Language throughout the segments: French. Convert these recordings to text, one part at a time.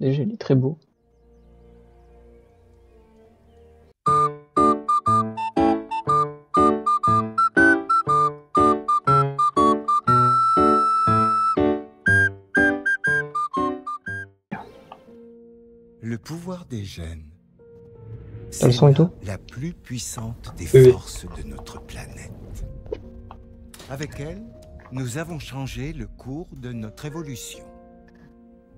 Déjà, il est très beau. Le pouvoir des gènes, T'as le c'est son et là tout? la plus puissante des Oui, oui. forces de notre planète. Avec elle, nous avons changé le cours de notre évolution.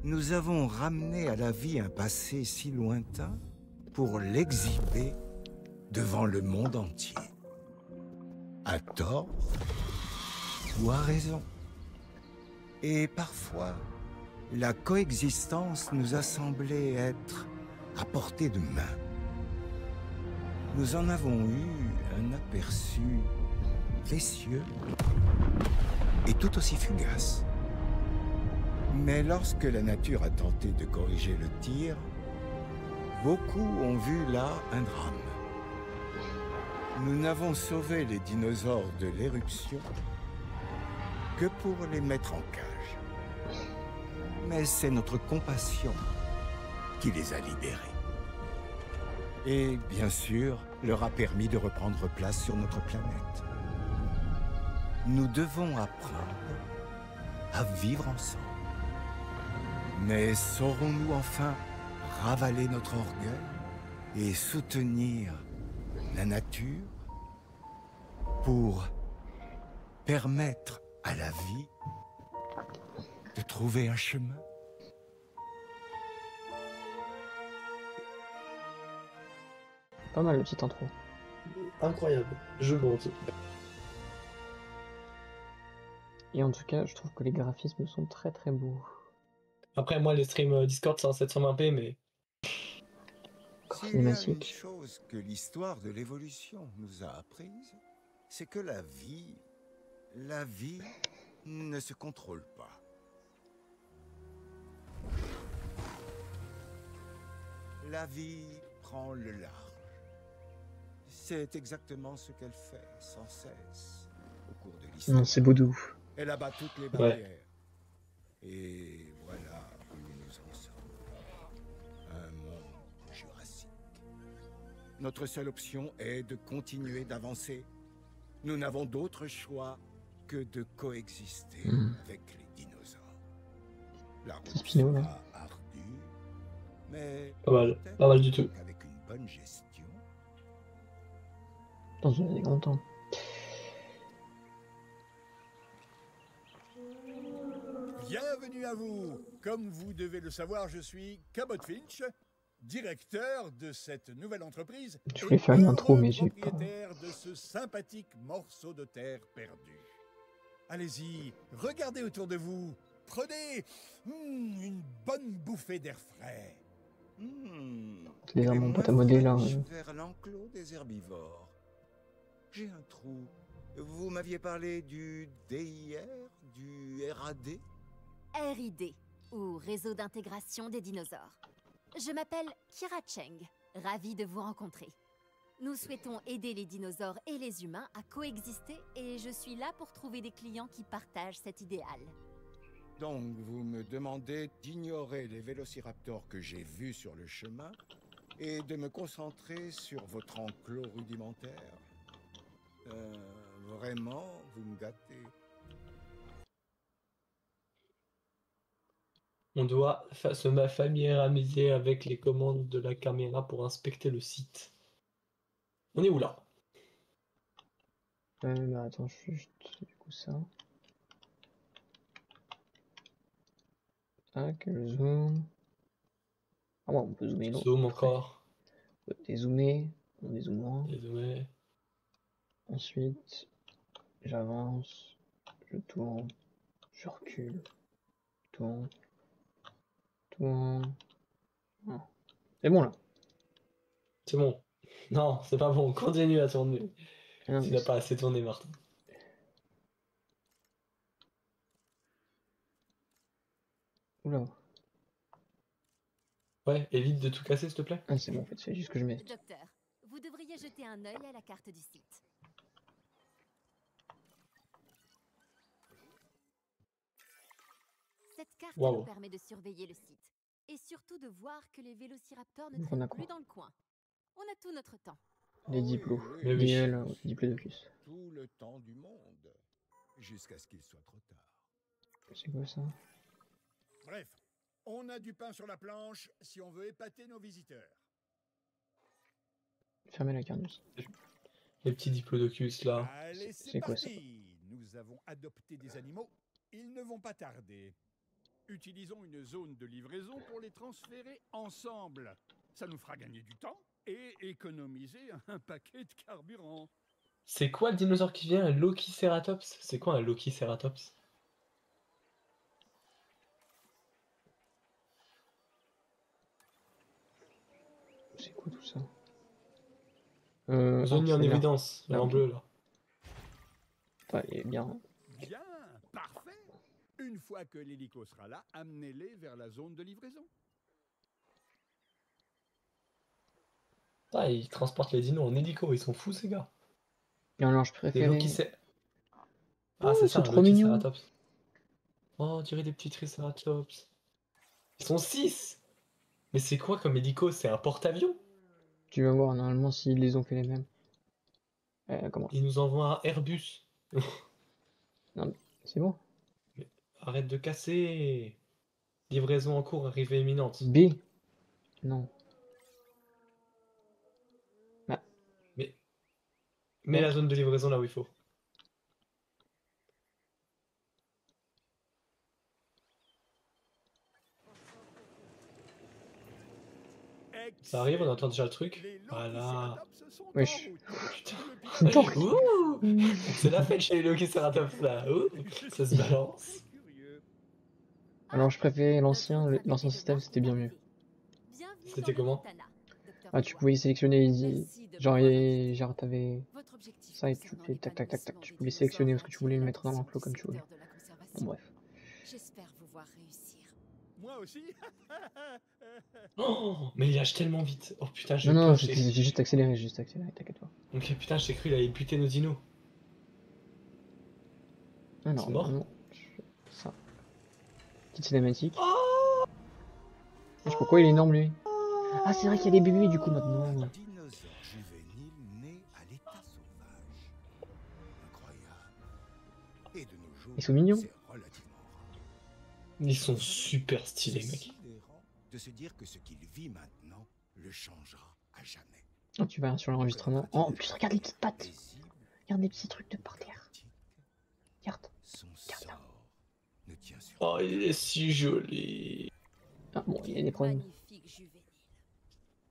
Nous avons ramené à la vie un passé si lointain pour l'exhiber devant le monde entier. À tort ou à raison. Et parfois, la coexistence nous a semblé être à portée de main. Nous en avons eu un aperçu précieux et tout aussi fugace. Mais lorsque la nature a tenté de corriger le tir, beaucoup ont vu là un drame. Nous n'avons sauvé les dinosaures de l'éruption que pour les mettre en cage. Mais c'est notre compassion qui les a libérés. Et bien sûr, leur a permis de reprendre place sur notre planète. Nous devons apprendre à vivre ensemble. Mais saurons-nous enfin ravaler notre orgueil et soutenir la nature pour permettre à la vie de trouver un chemin? Pas mal le petit intro. Incroyable. Je bondis. Et en tout cas, je trouve que les graphismes sont très très beaux. Après, moi, les streams Discord, c'est en 720p, mais S'il y a une Cinématique. chose que l'histoire de l'évolution nous a apprise, c'est que la vie ne se contrôle pas. La vie prend le large. C'est exactement ce qu'elle fait sans cesse au cours de l'histoire. Non, c'est beau de ouf. Elle abat toutes les Ouais. barrières. Et voilà où nous nous en sommes. Un monde jurassique. Notre seule option est de continuer d'avancer. Nous n'avons d'autre choix que de coexister avec les dinosaures. La route Spino, là. sera ardue, mais pas mal. peut-être Pas mal du tout. qu'avec une bonne gestion. Dans une année longtemps. Bienvenue à vous. Comme vous devez le savoir, je suis Cabot Finch, directeur de cette nouvelle entreprise Je voulais et faire une intro, heureux mais j'ai pas. propriétaire de ce sympathique morceau de terre perdu. Allez-y, regardez autour de vous. Prenez une bonne bouffée d'air frais. Les Elle est armes moins boîte à modèles, là. fraîche vers l'enclos des herbivores. J'ai un trou. Vous m'aviez parlé du DIR, du RAD? RID, ou Réseau d'intégration des dinosaures. Je m'appelle Kira Cheng, ravie de vous rencontrer. Nous souhaitons aider les dinosaures et les humains à coexister et je suis là pour trouver des clients qui partagent cet idéal. Donc, vous me demandez d'ignorer les vélociraptors que j'ai vus sur le chemin et de me concentrer sur votre enclos rudimentaire. Vraiment, vous me gâtez. On doit se familiariser avec les commandes de la caméra pour inspecter le site. On est où là? Bah attends, je fais juste du coup ça. Tac, le zoom. Ah ouais, on peut zoomer l'autre. Zoom encore. On peut dézoomer, on dézoome moins. Désolé. Ensuite, j'avance, je tourne, je recule, tourne, tourne. Ah. C'est bon là. C'est bon. Non, c'est pas bon. Continue à tourner. Ah, Tu mais n'as pas assez tourné, Martin. Oula. Ouais, évite de tout casser, s'il te plaît. Ah, c'est bon en fait, c'est juste que je mets. Docteur, vous devriez jeter un œil à la carte du site. Cette carte Waouh. nous permet de surveiller le site. Et surtout de voir que les vélociraptors ne Donc on traînent a plus quoi? dans le coin. On a tout notre temps. Les Oui, diplos. oui, Mais oui. Diplodocus. tout le temps du monde. Jusqu'à ce qu'il soit trop tard. C'est quoi ça? Bref, on a du pain sur la planche si on veut épater nos visiteurs. Fermez la carnus. Les petits diplodocus là. Allez, C'est c'est quoi ça? parti. Nous avons adopté des animaux. Ils ne vont pas tarder. Utilisons une zone de livraison pour les transférer ensemble. Ça nous fera gagner du temps et économiser un paquet de carburant. C'est quoi le dinosaure qui vient? Un Lokiceratops? C'est quoi un Lokiceratops? C'est quoi tout ça? Zone mis en c'est là. évidence, Là, en ok. bleu là. Enfin, il est bien. Bien, parfait. Une fois que l'hélico sera là, amenez-les vers la zone de livraison. Ah, ils transportent les dinos en hélico, ils sont fous ces gars. Non, non, je Des préférais. Lokicer... Ah, Oh, c'est c'est ça, un trop mignon. Lokiceratops. Oh, on dirait des petits Triceratops. Ils sont 6. Mais c'est quoi comme hélico? C'est un porte-avions? Tu vas voir, normalement, s'ils les ont fait les mêmes. Comment? Ils nous envoient un Airbus. Non, mais c'est bon. Arrête de casser. Livraison en cours, arrivée imminente. B. Non. Bah, Mais mets la zone de livraison là où il faut. Ça arrive, on entend déjà le truc. Les Voilà. Lokiceratops sont Wesh. en route. Putain. Le Attends. pilote- Ouh, c'est la fête chez les Lokiceratops là. Ouh, ça se balance. Très curieux. alors, je préférais l'ancien Notre l'ancien train système, de c'était bien mieux. Bienvenue C'était dans le comment? Montana, Dr. Ah, tu Dubois. pouvais sélectionner, Merci de genre, m'avoir accueilli. genre t'avais Votre objectif ça et tu concernant fais tac tac tac tac, l'épanouissement tu des pouvais dinosaures sélectionner ce que tu attire voulais le mettre dans l'attention l'enclos du comme tu voulais. secteur de la conservation. Bon, bref. J'espère vous voir réussir. Moi aussi. Oh, mais il lâche tellement vite. Oh putain, j'ai Non, non, peur. j'ai juste accéléré, t'inquiète pas. Ok, putain, j'ai cru qu'il allait buter nos dinos. Ah non, C'est mort? non, ça. Petite cinématique. Oh, Wesh, pourquoi il est énorme lui? Ah, c'est vrai qu'il y a des bébés du coup maintenant. Un dinosaure juvénile né à l'état sauvage. Incroyable. Et de nos jours, Ils sont mignons. c'est relativement rare. ils sont super stylés, C'est mec. sidérant de se dire que ce qu'il vit maintenant le changera à jamais. Oh, tu vas sur l'enregistrement. Oh, en plus, regarde les petites pattes. Paisible, Regarde les petits trucs de par terre. pratique, Regarde. son Regarde là. sort ne tient sur Oh, il est si joli. Ah, bon, il y a des problèmes. Magnifique juvénile.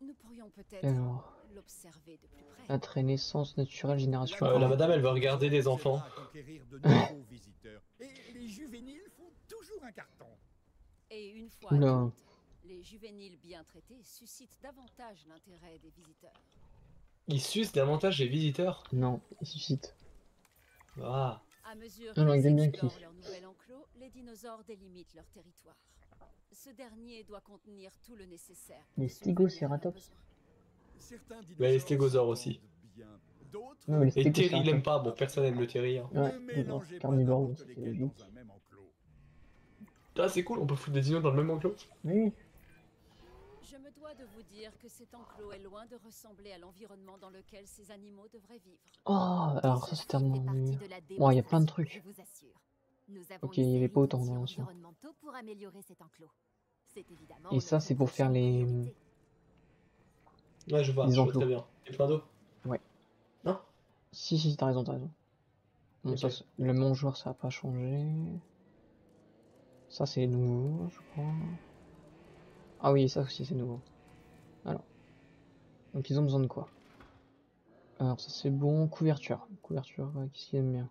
Nous pourrions peut-être Alors, l'observer de plus près. notre naissance naturelle, génération. La madame, elle va regarder des enfants. À conquérir de nouveaux visiteurs. Et les juvéniles font toujours un carton. Et une fois Oula. adultes, les juvéniles bien traités suscitent davantage l'intérêt des visiteurs. Ils sucent davantage les visiteurs. Non, il suscite. Ah, À mesure Non, non, qu'ils il aime bien explorent qui. leur nouvel enclos, les dinosaures délimitent leur territoire. Ce dernier doit contenir tout le nécessaire. pour Les subvenir à leurs Stégoceratops. besoins. Certains Ouais, les stégosaures aussi. s'entendent bien. D'autres, Non, mais les et Terry, il Stégoceratops. aime pas. Bon, personne n'aime le Terry. Hein. Ouais, ne mélangez pas carnivore, n'importe c'est lesquels logique. dans un même enclos. Ah, c'est cool, on peut foutre des dinos dans le même enclos. Oui. Je me dois de vous dire que cet enclos est loin de ressembler à l'environnement dans lequel ces animaux devraient vivre. Oh, alors ça Ceci c'est tellement fait mieux. partie de la Bon, il y a plein de démonstration, trucs. je vous assure. Nous avons Ok, une il y avait série pas autant d'outils dans l'ancien. environnementaux pour améliorer cet enclos. C'est évidemment Et ça, notre c'est pour faire prochaine les- priorité. Ouais, je vois, Les je vois enclos. très bien. Les points d'eau. Ouais. Non? Si, t'as raison, Bon, Ok. ça, le mangeur, ça a pas changé. Ça, c'est nouveau, je crois. Ah oui, ça aussi, c'est nouveau. Alors. Donc, ils ont besoin de quoi? Alors, ça, c'est bon. Couverture. Couverture, qu'est-ce qu'ils aiment bien?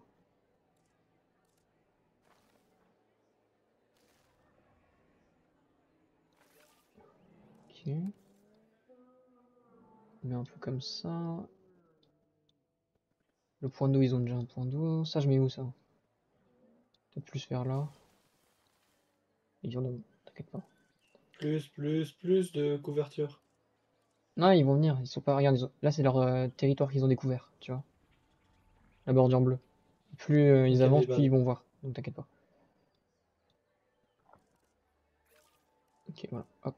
Ok. On met un peu comme ça. Le point d'eau, ils ont déjà un point d'eau. Ça, je mets où, ça? Peut-être plus vers là. Ils en ont, t'inquiète pas. Plus de couverture. Non, ils vont venir, ils sont pas. Regarde, là c'est leur territoire qu'ils ont découvert, tu vois. La bordure bleue. Plus ils Ok, avancent, mais plus bah- ils vont voir. Donc t'inquiète pas. Ok, voilà, hop.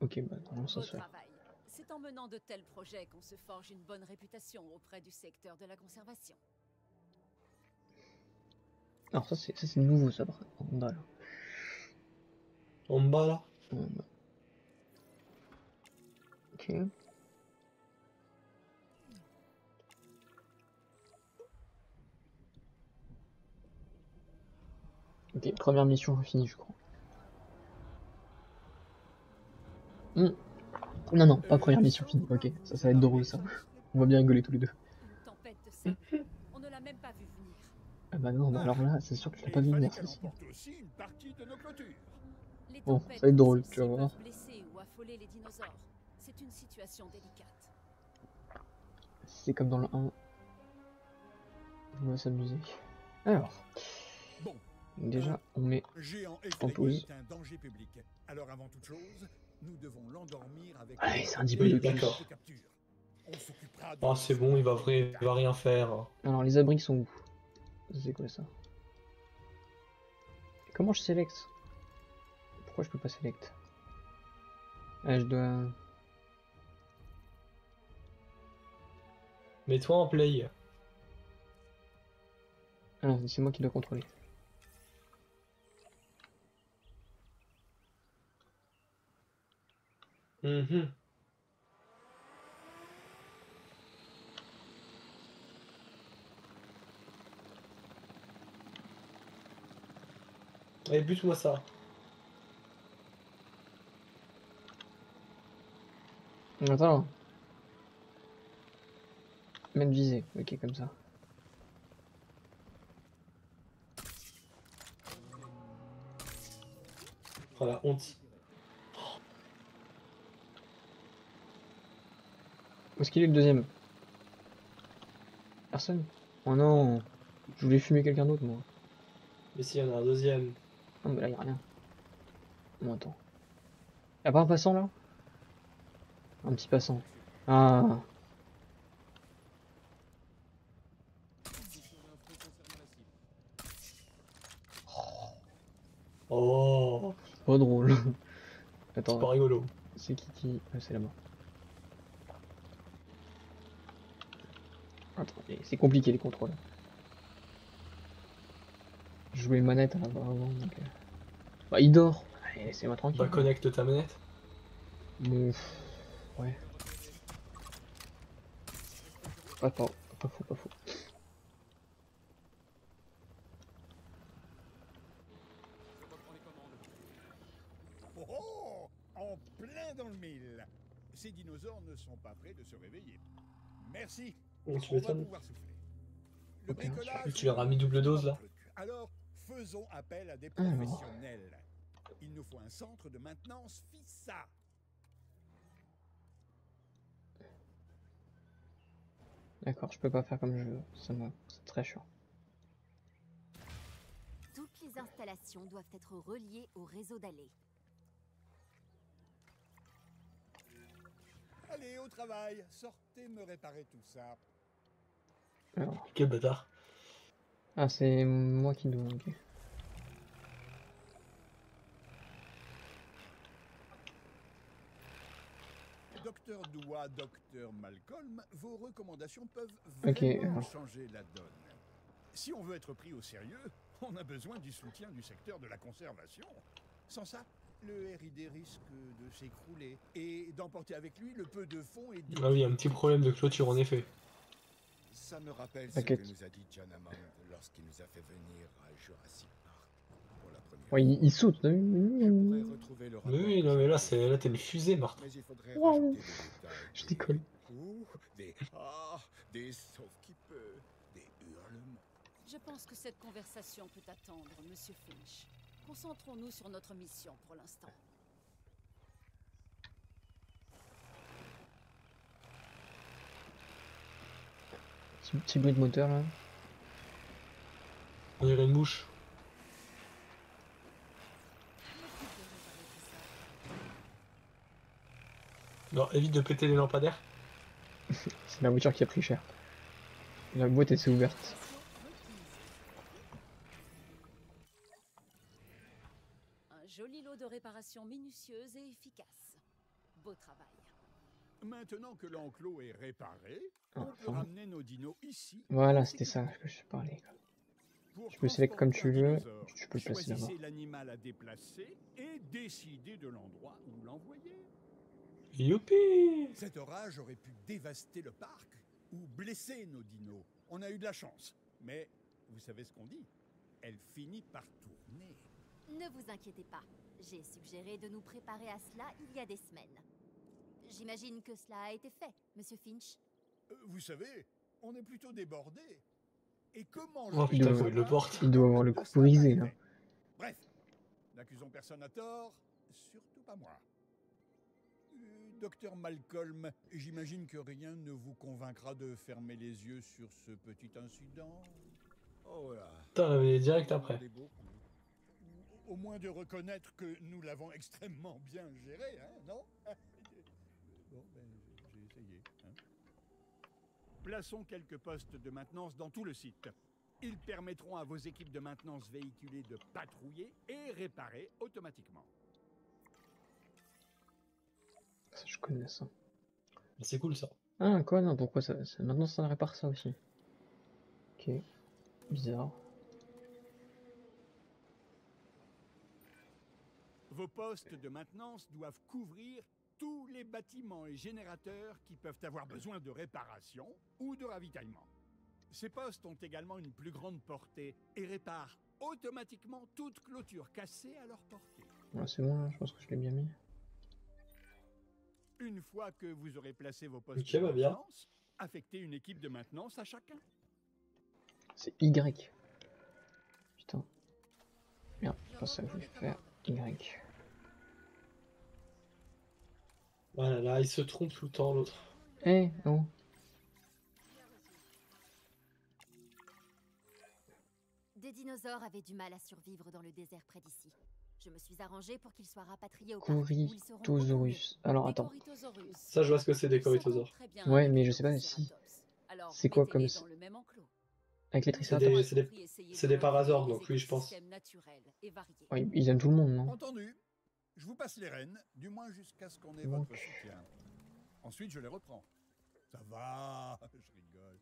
Ok, bah non, ça Beau se fait. travail. C'est en menant de tels projets qu'on se forge une bonne réputation auprès du secteur de la conservation. Alors ça c'est nouveau ça par contre, en bas là. En bas là. En bas. Ok. Ok, première mission finie je crois. Non, non, pas première mission finie, ok, ça va être drôle ça. On va bien rigoler tous les deux. Une tempête de sable. On ne l'a même pas vu venir. Ah bah non, bah alors là, c'est sûr que je l'ai pas vu venir celle-ci. Aussi une partie de nos clôtures. Les Bon, tempêtes ça va être comme drôle, celle-ci tu vas voir. peuvent blesser ou affoler les dinosaures. C'est une situation délicate. C'est comme dans le 1. On va s'amuser. Alors, Bon, déjà, on met géant en pause. est un danger public. Alors avant toute chose, nous devons l'endormir avec Allez, c'est un Oui, diplodocus. d'accord. de capture. On s'occupera de Ah, c'est bon, il va rien faire. Alors, les abris sont où? C'est quoi ça? Comment je sélecte? Pourquoi je peux pas select? Ah, je dois... Mets-toi en play. Ah non, c'est moi qui dois contrôler. Mhm. Allez, bute-moi ça. Attends. Même visée, ok, comme ça. Oh la honte. Où est-ce qu'il est le deuxième? Personne? Oh non! Je voulais fumer quelqu'un d'autre, moi. Mais si, il y en a un deuxième. Non, mais là, y'a rien. Bon, attends. Y'a pas un passant, là? Un petit passant. Ah! Oh, Pas drôle. c'est Attends, pas rigolo. c'est qui... Ah, c'est là-bas. Attends, c'est compliqué les contrôles. Je jouais une manette là-bas avant, donc... Bah, il dort! Allez, laissez-moi tranquille. Bah, connecte ta manette. Bon, ouais. Pas faux, pas faux, pas faux. Oh, oh, en plein dans le mille. Ces dinosaures ne sont pas prêts de se réveiller. Merci. Oh, tu On va m'étonnes. pouvoir souffler. Le Ok, bricolage, tu leur as mis double dose, là? Alors, faisons appel à des Alors. professionnels. Il nous faut un centre de maintenance FISA. D'accord, je peux pas faire comme je veux. C'est très chiant. Toutes les installations doivent être reliées au réseau d'allées. Allez, au travail. Sortez me réparer tout ça. Alors... Quel bâtard. Ah, c'est moi qui dois, ok. Docteur Doua, Docteur Malcolm, vos recommandations peuvent Ok, vraiment alors. changer la donne. Si on veut être pris au sérieux, on a besoin du soutien du secteur de la conservation. Sans ça, le R&D risque de s'écrouler et d'emporter avec lui le peu de fonds et de... Ah oui, un petit problème de clôture en effet. Ça me rappelle ce T'inquiète. que nous a dit John Hammond lorsqu'il nous a fait venir à Jurassic Park pour la première Ouais, il saute. Je pourrais retrouver le rapport Oui, non, mais là, t'es une fusée, Marthe. Mais il faudrait Wow. rajouter des détails. Je décolle. Des sauves qui peut, des hurlements. Je pense que cette conversation peut attendre, Monsieur Finch. Concentrons-nous sur notre mission pour l'instant. Petit bruit de moteur là. On dirait une mouche. Non, évite de péter les lampadaires. C'est la voiture qui a pris cher. La boîte elle s'est ouverte. joli lot de réparations minutieuses et efficaces. Beau travail. Maintenant que l'enclos est réparé, on peut Enfin. ramener nos dinos ici. Voilà, en c'était ça sécurité. que je parlais. Pour Tu peux le sélectionner comme transporter tu un veux, dinosaure, tu peux le placer là-bas. choisissez l'animal à déplacer et décidez de l'endroit où l'envoyer. Youpi! Cet orage aurait pu dévaster le parc ou blesser nos dinos. On a eu de la chance. Mais vous savez ce qu'on dit? Elle finit par tourner. Ne vous inquiétez pas. J'ai suggéré de nous préparer à cela il y a des semaines. J'imagine que cela a été fait, Monsieur Finch. Vous savez, on est plutôt débordé. Et comment Oh, putain, faut il le porte. Il doit avoir le cou brisé, là. Bref, n'accusons personne à tort, surtout pas moi. Docteur Malcolm, j'imagine que rien ne vous convaincra de fermer les yeux sur ce petit incident. Oh là. Putain, mais direct après. Au moins de reconnaître que nous l'avons extrêmement bien géré, hein, non? Bon, ben, j'ai essayé. Hein. Plaçons quelques postes de maintenance dans tout le site. Ils permettront à vos équipes de maintenance véhiculées de patrouiller et réparer automatiquement. Ça, je connais ça. C'est cool ça. Ah, quoi? Non, pourquoi ça... Maintenant, ça répare ça aussi. Ok. Bizarre. Vos postes de maintenance doivent couvrir tous les bâtiments et générateurs qui peuvent avoir besoin de réparation ou de ravitaillement. Ces postes ont également une plus grande portée et réparent automatiquement toute clôture cassée à leur portée. Ouais, c'est bon, là, je pense que je l'ai bien mis. Une fois que vous aurez placé vos postes Ok, de bah bien. maintenance, affectez une équipe de maintenance à chacun. C'est Y. Putain. Merde, c'est pas ça que je voulais faire. Y. Voilà, là, il se trompe tout le temps, l'autre. Eh, oh. Des dinosaures avaient du mal à survivre dans le désert près d'ici. Je me suis arrangée pour qu'ils soient rapatriés au parc où ils seront retrouvés. Corythosaurus. Alors, Des attends. Corythosaurus. Ça, je vois ce que c'est des Ils sauront corythosaures. très bien Ouais, avec mais les je sais pas si- Triceratops. Alors, c'est quoi mettez-les comme dans le même enclos. Avec les Nous triceratops. allons à c'est des- tout prix essayer c'est de des parasaures, recréer donc des oui, je pense. écosystèmes naturels et variés. Ouais, ils aiment tout le monde, non? Entendu. Je vous passe les rênes, du moins jusqu'à ce qu'on ait Donc. votre soutien. Ensuite, je les reprends. Ça va, je rigole.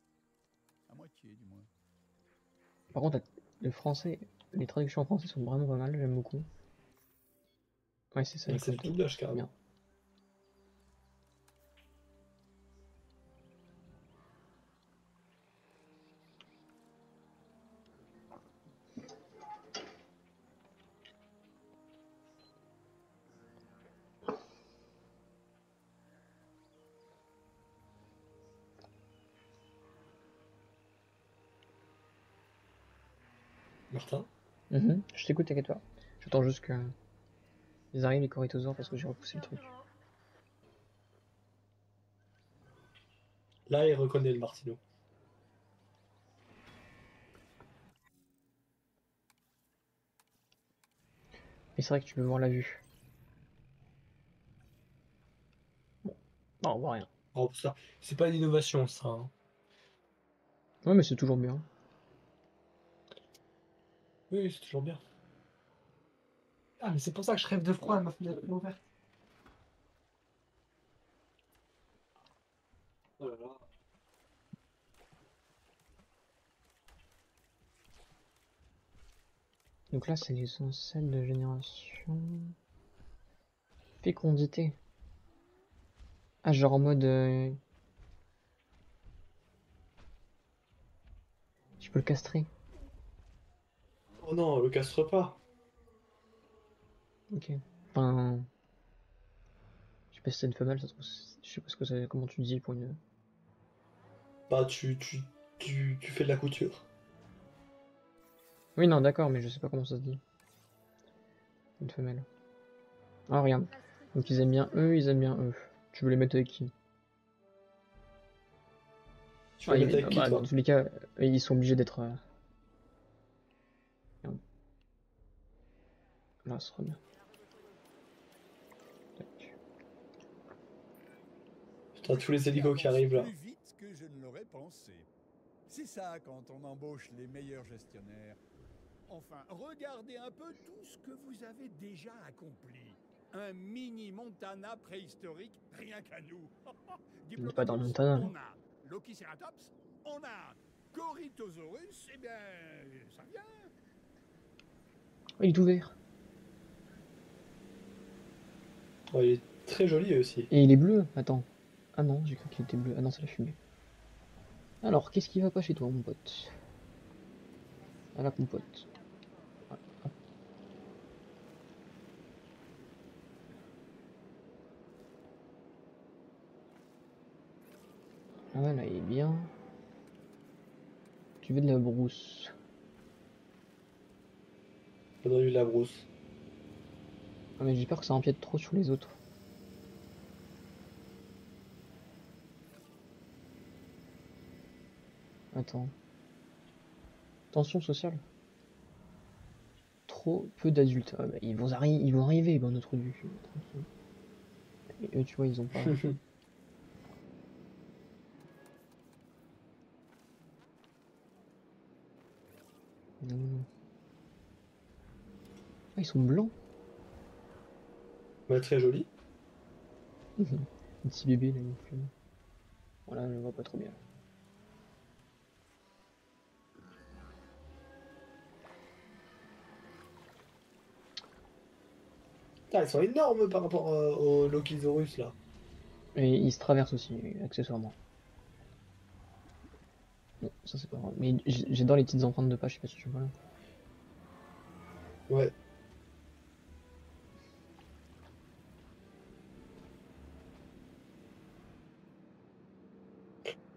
À moitié, du moins. Par contre, le français, les traductions en français sont vraiment pas mal, j'aime beaucoup. Ouais, c'est ça. Ouais, c'est le doublage, carrément. Bien. Martin? Je t'écoute, t'inquiète pas. J'attends juste que ils arrivent les corythosaures parce que j'ai repoussé le truc. Là, il reconnaît le Martino. Et c'est vrai que tu peux voir la vue. Bon, non, on voit rien. Oh, ça, c'est pas une innovation, ça. Hein. Ouais, mais c'est toujours bien. Oui, c'est toujours bien. Ah, mais c'est pour ça que je rêve de froid, ma fenêtre est ouverte. Oh là là. Donc là, c'est les ancêtres de génération. Fécondité. Ah, genre en mode. Tu peux le castrer. Oh non, le castre pas. Ok. Enfin. Je sais pas si c'est une femelle, ça se trouve, je sais pas ce que c'est, comment tu dis pour une. Bah, tu fais de la couture. Oui, non, d'accord, mais je sais pas comment ça se dit. Une femelle. Ah, regarde. Donc ils aiment bien eux, ils aiment bien eux. Tu veux les mettre avec qui? Tu vas Ah, mettre avec qui, bah, toi? dans tous les cas, ils sont obligés d'être. Regarde. Là, ce sera bien. Tac. Putain, tous les hélicos qui arrivent là. Plus vite que je ne l'aurais pensé. C'est ça quand on embauche les meilleurs gestionnaires. Enfin, regardez un peu tout ce que vous avez déjà accompli. Un mini Montana préhistorique, rien qu'à nous. On n'est pas dans le Diplodocus, Montana, là. on a Lokiceratops, on a Corythosaurus, eh bien, ça vient. Oh, il est ouvert. Oh, il est très joli aussi. Et il est bleu. Attends. Ah non, j'ai cru qu'il était bleu. Ah non, c'est la fumée. Alors, qu'est-ce qui va pas chez toi, mon pote? À la compote. Voilà, hop. Ah ouais, là, il est bien. Tu veux de la brousse? On a eu la brousse. Ah, mais j'ai peur que ça empiète trop sur les autres. Attends. Tension sociale. Trop peu d'adultes. Ah bah, ils vont arriver, ben, notre du. Tranquille. Et eux, tu vois, ils ont pas. Non. Ah, ils sont blancs. Bah, très joli. Un petit bébé là, une plume. Voilà, je le vois pas trop bien. Putain, ils sont énormes par rapport aux Lokisaurus là. Et ils se traversent aussi, accessoirement. Bon, ça c'est pas grave. Mais j'adore les petites empreintes de pas, je sais pas si tu vois là. Ouais.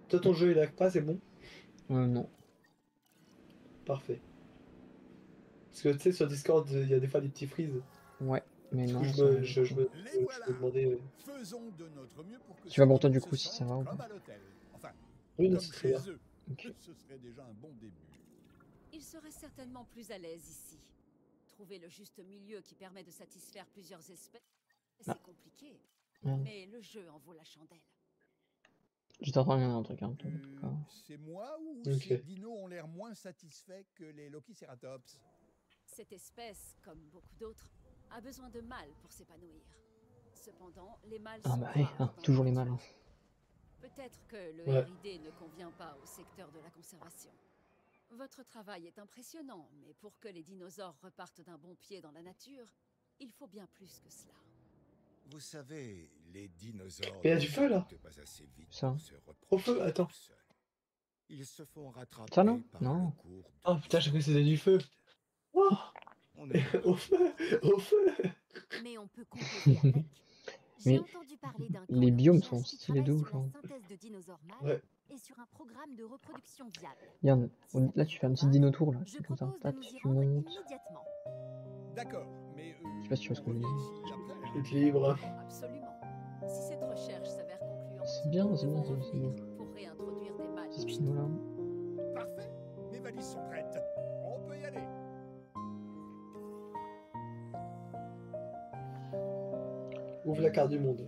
Toi, ton jeu il lag pas, c'est bon? Non. Parfait. Parce que tu sais, sur Discord, il y a des fois des petits freezes. Ouais, mais Du coup, non, je ça. me, je, je me, Les je voilà. me demandais. Faisons de notre mieux pour que Tu vas ces pour toi dinos du se coup si ça va ou sentent pas? comme à l'hôtel. Enfin, Oui, non, comme c'est très chez bien. eux. Ok. Ce serait déjà un bon début. Il serait certainement plus à l'aise ici. Trouver le juste milieu qui permet de satisfaire plusieurs espèces, c'est Ah. compliqué. Merde. Mais le jeu en vaut la chandelle. J'étais en train de regarder un truc, hein, en tout cas. C'est moi ou Ok. ces dinos ont l'air moins satisfaits que les Lokiceratops? Cette espèce, comme beaucoup d'autres, a besoin de mâles pour s'épanouir. Cependant, les mâles Ah sont bah oui, rares hein, dans toujours la les nature. mâles. Peut-être que le Ouais. RID ne convient pas au secteur de la conservation. Votre travail est impressionnant, mais pour que les dinosaures repartent d'un bon pied dans la nature, il faut bien plus que cela. Vous savez, les dinosaures Mais il y a ne du feu, là. s'adaptent pas assez vite Ça. pour se Au reproduire feu, attends. tout seuls. Ils se font rattraper Ça, non par Non. le cours de Oh putain, j'ai cru que c'était du feu. Oh, On est au feu, au feu. Mais on peut composer avec. J'ai Mais entendu parler d'un camp les de biomes recherche sont qui stylés de travaille ouf. sur la Hein. synthèse de dinosaures mâles Ouais. et sur un programme de reproduction viable. Regarde, Si ça là peut tu vous fais un petit convaincre, dino tour là, je c'est comme ça. propose de Tac, nous y tu rendre montes. immédiatement. D'accord, mais Je sais pas si tu vois ce on que je veux revient dire. ici après. Je suis libre. Absolument. Si cette recherche s'avère concluante, C'est bien, nous c'est bien, devons c'est revenir bien. pour réintroduire des mâles. Ces spinous là. Parfait, mes valises sont prêtes. On peut y aller. Ouvre la carte du monde.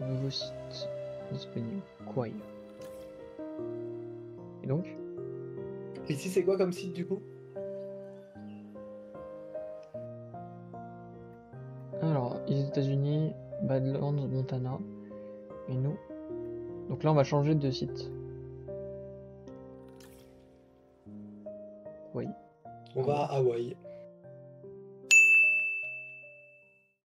Nouveau site disponible. Quoi? Et donc? Ici, c'est quoi comme site du coup? Alors, les États-Unis, Badlands, Montana. Et nous? Donc là, on va changer de site. Oui. On va à Hawaï.